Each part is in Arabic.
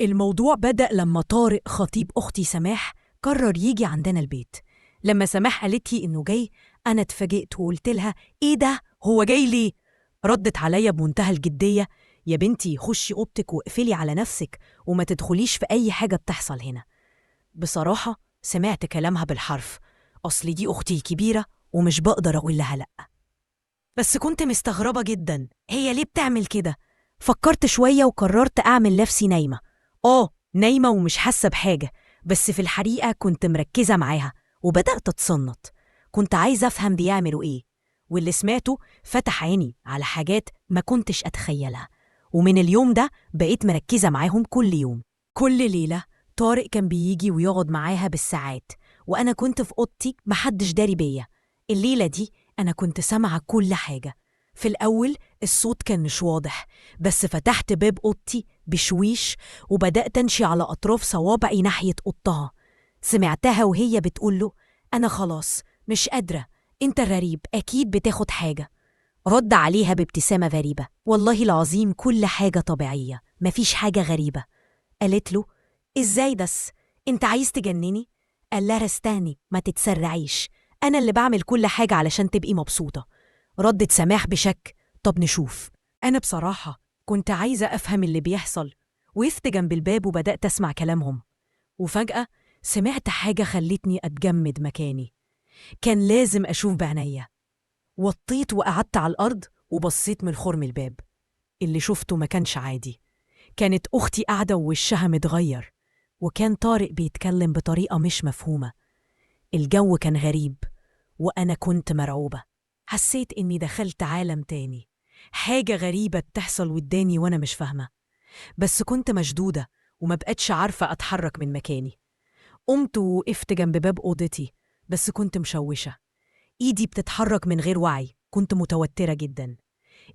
الموضوع بدأ لما طارق خطيب أختي سماح قرر يجي عندنا البيت. لما سماح قالت لي إنه جاي أنا اتفاجئت وقلت لها إيه ده؟ هو جاي ليه؟ ردت عليا بمنتهى الجدية: يا بنتي خشي أوضتك واقفلي على نفسك وما تدخليش في أي حاجة بتحصل هنا. بصراحة سمعت كلامها بالحرف، أصل دي أختي الكبيرة ومش بقدر أقول لها لأ. بس كنت مستغربة جدا هي ليه بتعمل كده. فكرت شوية وقررت أعمل نفسي نايمة. نايمة ومش حاسة بحاجة، بس في الحقيقة كنت مركزة معاها وبدأت أتصنت. كنت عايزة أفهم بيعملوا إيه، واللي سمعته فتح عيني على حاجات ما كنتش أتخيلها. ومن اليوم ده بقيت مركزة معاهم كل يوم. كل ليلة طارق كان بيجي ويقعد معاها بالساعات، وأنا كنت في أوضتي محدش داري بيا. الليلة دي أنا كنت سامعة كل حاجة. في الأول الصوت كان مش واضح، بس فتحت باب أوضتي بشويش وبدأت أمشي على أطراف صوابعي ناحية أوضتها. سمعتها وهي بتقوله: أنا خلاص مش قادرة، أنت غريب أكيد بتاخد حاجة. رد عليها بابتسامة غريبة: والله العظيم كل حاجة طبيعية، مفيش حاجة غريبة. قالت له: إزاي بس؟ أنت عايز تجنني؟ قال لها: استني ما تتسرعيش، أنا اللي بعمل كل حاجة علشان تبقي مبسوطة. ردت سماح بشك: طب نشوف. أنا بصراحة كنت عايزة أفهم اللي بيحصل، وقفت جنب الباب وبدأت أسمع كلامهم. وفجأة سمعت حاجة خلتني أتجمد مكاني. كان لازم أشوف بعينيا. وطيت وقعدت على الأرض وبصيت من خرم الباب. اللي شفته ما كانش عادي. كانت أختي قاعدة ووشها متغير، وكان طارق بيتكلم بطريقة مش مفهومة. الجو كان غريب وأنا كنت مرعوبة. حسيت إني دخلت عالم تاني، حاجة غريبة بتحصل قدامي وأنا مش فاهمة. بس كنت مشدودة وما بقتش عارفة أتحرك من مكاني. قمت ووقفت جنب باب أوضتي، بس كنت مشوشة. إيدي بتتحرك من غير وعي، كنت متوترة جدا.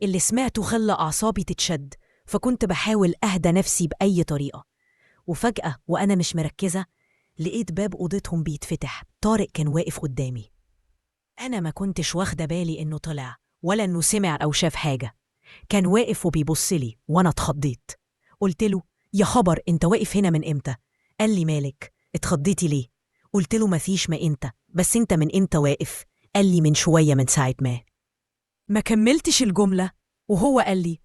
اللي سمعته خلى أعصابي تتشد، فكنت بحاول أهدى نفسي بأي طريقة. وفجأة وأنا مش مركزة لقيت باب أوضتهم بيتفتح. طارق كان واقف قدامي. أنا ما كنتش واخدة بالي إنه طلع ولا إنه سمع أو شاف حاجة. كان واقف وبيبصلي وأنا اتخضيت. قلت له: يا خبر، أنت واقف هنا من إمتى؟ قال لي: مالك اتخضيتي ليه؟ قلت له: مفيش، ما أنت بس أنت من إمتى واقف؟ قال لي: من شوية، من ساعة ما كملتش الجملة وهو قال لي: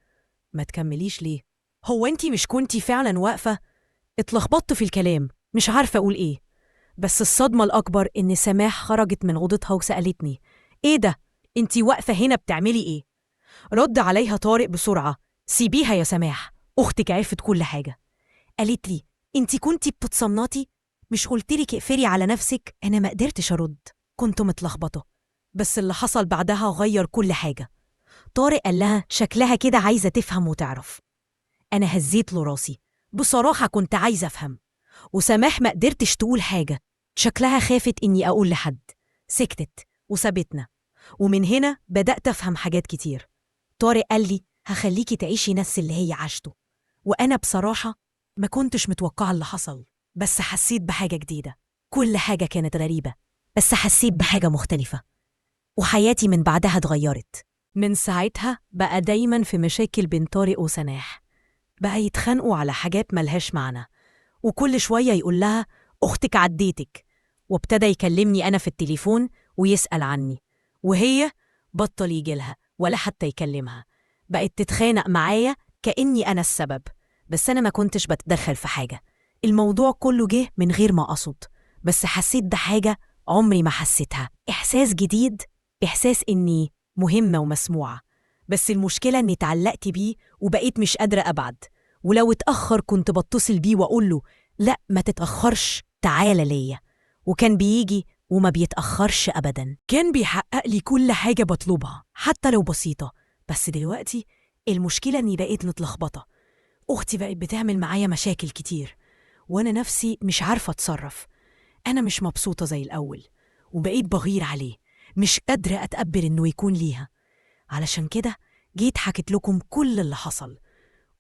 ما تكمليش ليه؟ هو أنتي مش كنتي فعلا واقفة؟ اتلخبطت في الكلام، مش عارفة أقول إيه. بس الصدمة الأكبر إن سماح خرجت من أوضتها وسألتني: إيه ده؟ أنتي واقفة هنا بتعملي إيه؟ رد عليها طارق بسرعة: سيبيها يا سماح، أختك عرفت كل حاجة. قالت لي: أنتي كنتي بتتصنطي؟ مش قلتلك اقفلي على نفسك؟ أنا ما قدرتش أرد، كنت متلخبطة. بس اللي حصل بعدها غير كل حاجة. طارق قال لها: شكلها كده عايزة تفهم وتعرف. أنا هزيت له راسي، بصراحة كنت عايزة أفهم. وسماح ما قدرتش تقول حاجة، شكلها خافت إني أقول لحد. سكتت وسابتنا. ومن هنا بدأت أفهم حاجات كتير. طارق قال لي: هخليكي تعيشي نفس اللي هي عاشته. وأنا بصراحة ما كنتش متوقعة اللي حصل، بس حسيت بحاجة جديدة. كل حاجة كانت غريبة، بس حسيت بحاجة مختلفة. وحياتي من بعدها اتغيرت. من ساعتها بقى دايما في مشاكل بين طارق وسماح. بقى يتخانقوا على حاجات ملهاش معنى، وكل شوية يقول لها: أختك عديتك. وابتدى يكلمني أنا في التليفون ويسأل عني، وهي بطل يجيلها ولا حتى يكلمها. بقت تتخانق معايا كأني أنا السبب، بس أنا ما كنتش بتدخل في حاجة. الموضوع كله جه من غير ما أقصد، بس حسيت بحاجة عمري ما حسيتها. إحساس جديد، إحساس إني مهمة ومسموعة. بس المشكلة إني اتعلقت بيه وبقيت مش قادرة أبعد. ولو اتأخر كنت بتصل بيه وأقول له: لا ما تتأخرش، تعالى ليا. وكان بيجي وما بيتأخرش أبدا. كان بيحقق لي كل حاجة بطلبها حتى لو بسيطة. بس دلوقتي المشكلة إني بقيت متلخبطة. أختي بقت بتعمل معايا مشاكل كتير، وأنا نفسي مش عارفة أتصرف. أنا مش مبسوطة زي الأول، وبقيت بغير عليه، مش قادرة أتقبل إنه يكون ليها. علشان كده جيت حكيت لكم كل اللي حصل.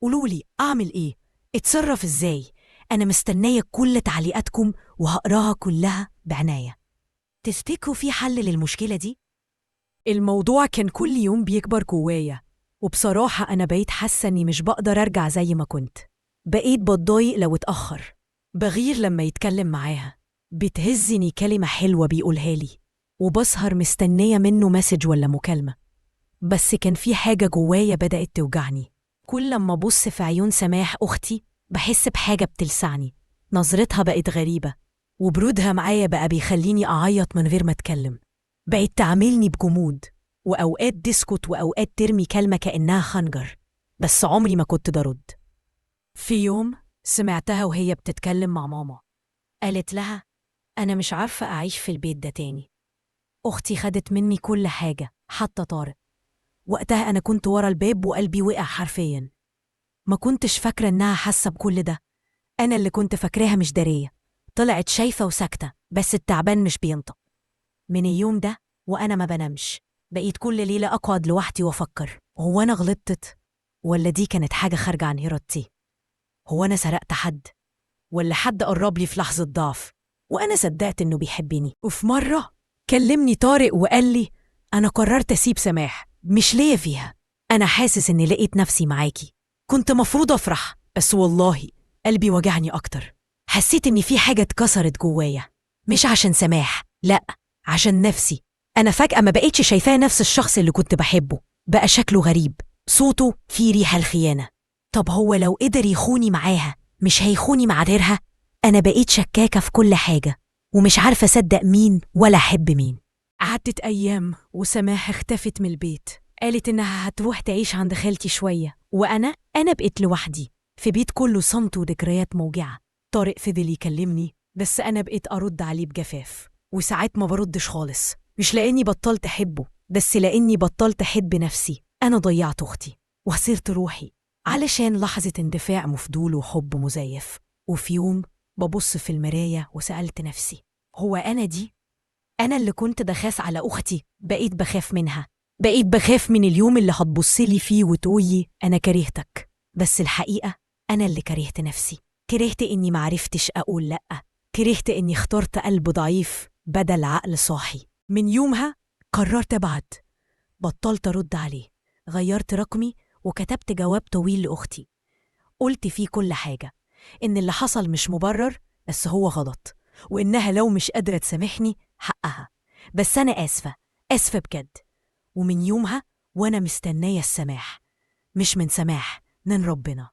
قولولي أعمل إيه؟ اتصرف إزاي؟ أنا مستنية كل تعليقاتكم وهقراها كلها بعناية. تفتكروا في حل للمشكلة دي؟ الموضوع كان كل يوم بيكبر جوايا، وبصراحة أنا بقيت حاسة إني مش بقدر أرجع زي ما كنت. بقيت بتضايق لو اتأخر، بغير لما يتكلم معاها، بتهزني كلمة حلوة بيقولها لي، وبسهر مستنية منه مسج ولا مكالمة. بس كان في حاجة جوايا بدأت توجعني. كل لما أبص في عيون سماح أختي بحس بحاجة بتلسعني. نظرتها بقت غريبة، وبرودها معايا بقى بيخليني أعيط من غير ما أتكلم. بقت تعاملني بجمود، وأوقات تسكت وأوقات ترمي كلمة كأنها خنجر، بس عمري ما كنت برد. في يوم سمعتها وهي بتتكلم مع ماما، قالت لها: أنا مش عارفة أعيش في البيت ده تاني. أختي خدت مني كل حاجة حتى طارق. وقتها أنا كنت ورا الباب وقلبي وقع حرفياً. ما كنتش فاكرة إنها حاسة بكل ده، أنا اللي كنت فاكراها مش دارية. طلعت شايفة وساكتة، بس التعبان مش بينطق. من اليوم ده وأنا ما بنامش، بقيت كل ليلة أقعد لوحدي وأفكر: هو أنا غلطت؟ ولا دي كانت حاجة خارجة عن إرادتي؟ هو أنا سرقت حد؟ ولا حد قرب لي في لحظة ضعف وأنا صدقت إنه بيحبني؟ وفي مرة كلمني طارق وقال لي: أنا قررت أسيب سماح، مش ليا فيها. أنا حاسس إني لقيت نفسي معاكي. كنت مفروض أفرح، بس والله قلبي وجعني أكتر. حسيت إني في حاجة اتكسرت جوايا، مش عشان سماح، لأ، عشان نفسي. أنا فجأة ما بقيتش شايفاه نفس الشخص اللي كنت بحبه، بقى شكله غريب، صوته فيه ريحة الخيانة. طب هو لو قدر يخوني معاها مش هيخوني مع غيرها؟ أنا بقيت شكاكة في كل حاجة، ومش عارفة أصدق مين ولا أحب مين. عدت أيام وسماح اختفت من البيت، قالت إنها هتروح تعيش عند خالتي شوية، وأنا بقيت لوحدي في بيت كله صمت وذكريات موجعة. طارق فضل يكلمني، بس أنا بقيت أرد عليه بجفاف، وساعات ما بردش خالص، مش لأني بطلت أحبه، بس لأني بطلت أحب نفسي. أنا ضيعت أختي وخسرت روحي علشان لحظة اندفاع مفضول وحب مزيف. وفي يوم ببص في المراية وسألت نفسي: هو أنا دي؟ أنا اللي كنت بخاف على أختي بقيت بخاف منها. بقيت بخاف من اليوم اللي هتبصلي فيه وتقولي أنا كرهتك. بس الحقيقة أنا اللي كرهت نفسي، كرهت إني معرفتش أقول لأ، كرهت إني اخترت قلب ضعيف بدل عقل صاحي. من يومها قررت أبعد، بطلت أرد عليه، غيرت رقمي وكتبت جواب طويل لأختي. قلت فيه كل حاجة، إن اللي حصل مش مبرر، بس هو غلط، وإنها لو مش قادرة تسامحني حقها، بس أنا آسفة، آسفة بجد. ومن يومها وأنا مستنية السماح، مش من سماح، من ربنا.